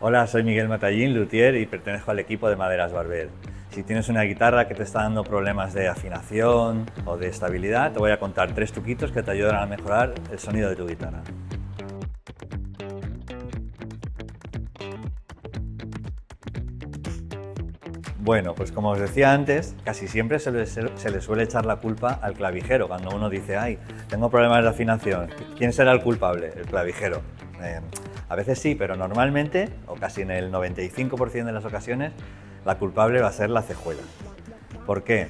Hola, soy Miguel Matallín, luthier y pertenezco al equipo de Maderas Barber. Si tienes una guitarra que te está dando problemas de afinación o de estabilidad, te voy a contar 3 truquitos que te ayudarán a mejorar el sonido de tu guitarra. Bueno, pues como os decía antes, casi siempre se le suele echar la culpa al clavijero. Cuando uno dice, ay, tengo problemas de afinación, ¿quién será el culpable? El clavijero. A veces sí, pero normalmente, o casi en el 95% de las ocasiones, la culpable va a ser la cejuela. ¿Por qué?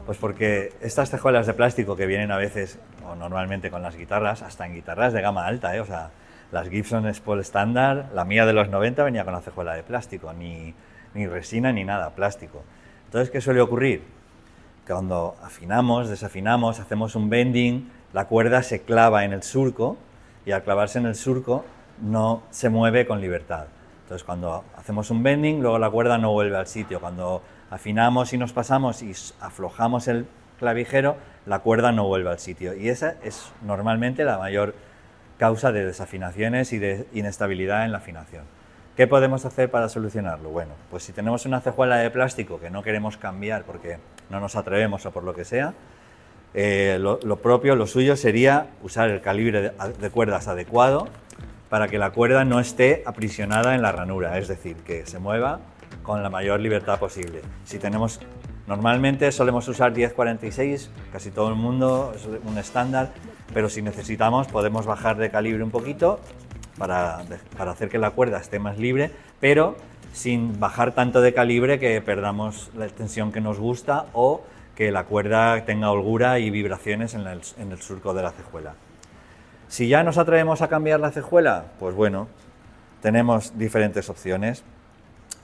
Pues porque estas cejuelas de plástico que vienen a veces, o normalmente con las guitarras, hasta en guitarras de gama alta, o sea, las Gibson Les Paul Standard, la mía de los 90 venía con la cejuela de plástico, ni resina ni nada, plástico. Entonces, ¿qué suele ocurrir? Que cuando afinamos, desafinamos, hacemos un bending, la cuerda se clava en el surco y al clavarse en el surco no se mueve con libertad. Entonces, cuando hacemos un bending, luego la cuerda no vuelve al sitio. Cuando afinamos y nos pasamos y aflojamos el clavijero, la cuerda no vuelve al sitio. Y esa es normalmente la mayor causa de desafinaciones y de inestabilidad en la afinación. ¿Qué podemos hacer para solucionarlo? Bueno, pues si tenemos una cejuela de plástico que no queremos cambiar porque no nos atrevemos o por lo que sea, lo suyo sería usar el calibre de cuerdas adecuado para que la cuerda no esté aprisionada en la ranura, es decir, que se mueva con la mayor libertad posible. Normalmente solemos usar 10-46, casi todo el mundo, es un estándar, pero si necesitamos podemos bajar de calibre un poquito para hacer que la cuerda esté más libre, pero sin bajar tanto de calibre que perdamos la tensión que nos gusta o que la cuerda tenga holgura y vibraciones en el surco de la cejuela. Si ya nos atrevemos a cambiar la cejuela, pues bueno, tenemos diferentes opciones.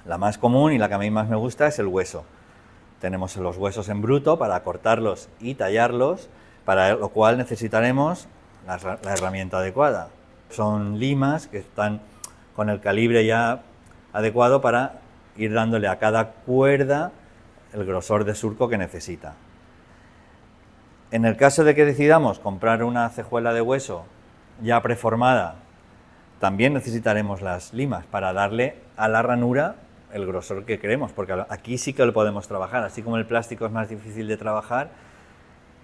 La más común y la que a mí más me gusta es el hueso. Tenemos los huesos en bruto para cortarlos y tallarlos, para lo cual necesitaremos la herramienta adecuada. Son limas que están con el calibre ya adecuado para ir dándole a cada cuerda el grosor de surco que necesita. En el caso de que decidamos comprar una cejuela de hueso ya preformada, también necesitaremos las limas para darle a la ranura el grosor que queremos, porque aquí sí que lo podemos trabajar, así como el plástico es más difícil de trabajar,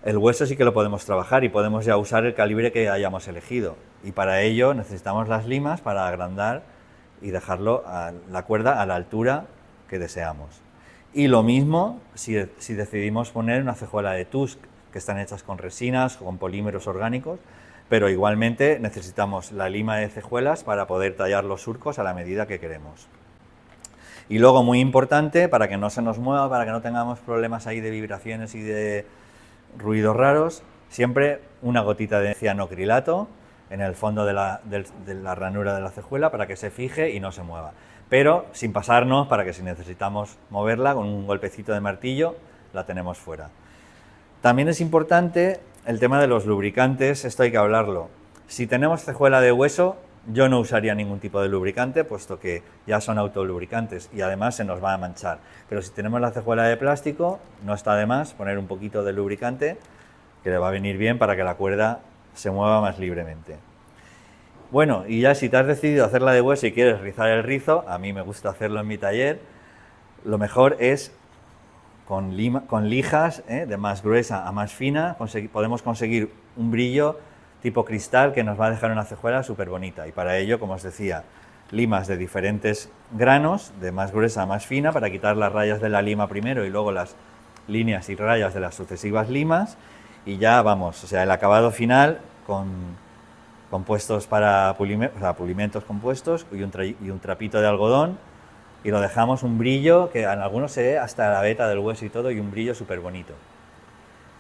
el hueso sí que lo podemos trabajar y podemos ya usar el calibre que hayamos elegido. Y para ello necesitamos las limas para agrandar y dejarlo la cuerda a la altura que deseamos. Y lo mismo si decidimos poner una cejuela de tusk, que están hechas con resinas, con polímeros orgánicos, pero igualmente necesitamos la lima de cejuelas para poder tallar los surcos a la medida que queremos. Y luego, muy importante, para que no se nos mueva, para que no tengamos problemas ahí de vibraciones y de ruidos raros, siempre una gotita de cianocrilato en el fondo de la ranura de la cejuela para que se fije y no se mueva. Pero sin pasarnos, para que si necesitamos moverla con un golpecito de martillo, la tenemos fuera. También es importante el tema de los lubricantes, esto hay que hablarlo. Si tenemos cejuela de hueso, yo no usaría ningún tipo de lubricante, puesto que ya son autolubricantes y además se nos va a manchar. Pero si tenemos la cejuela de plástico, no está de más poner un poquito de lubricante, que le va a venir bien para que la cuerda se mueva más libremente. Bueno, y ya si te has decidido hacerla de hueso y quieres rizar el rizo, a mí me gusta hacerlo en mi taller, lo mejor es con lijas, de más gruesa a más fina, podemos conseguir un brillo tipo cristal que nos va a dejar una cejuela súper bonita. Y para ello, como os decía, limas de diferentes granos, de más gruesa a más fina, para quitar las rayas de la lima primero y luego las líneas y rayas de las sucesivas limas. Y ya vamos, o sea, el acabado final con compuestos para pulimentos compuestos y un trapito de algodón. Y lo dejamos un brillo que en algunos se ve hasta la veta del hueso y todo, y un brillo súper bonito.